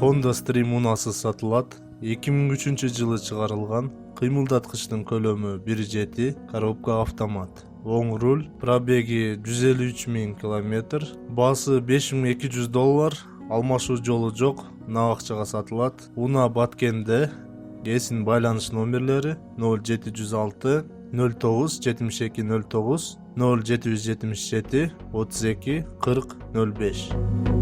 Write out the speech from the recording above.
Honda Stream унасы сатылат. 2003-жылы чыгарылган. Кыймылдаткычтын көлөмү 1.7, коробка автомат. Оң руль, пробеги 153.000 км, баасы $5200, алмашуу жолу жок, нак акчага сатылат. Уна Баткенде. Эсин байланыш номерлери 0706 09 72 09 0777 32 40 05.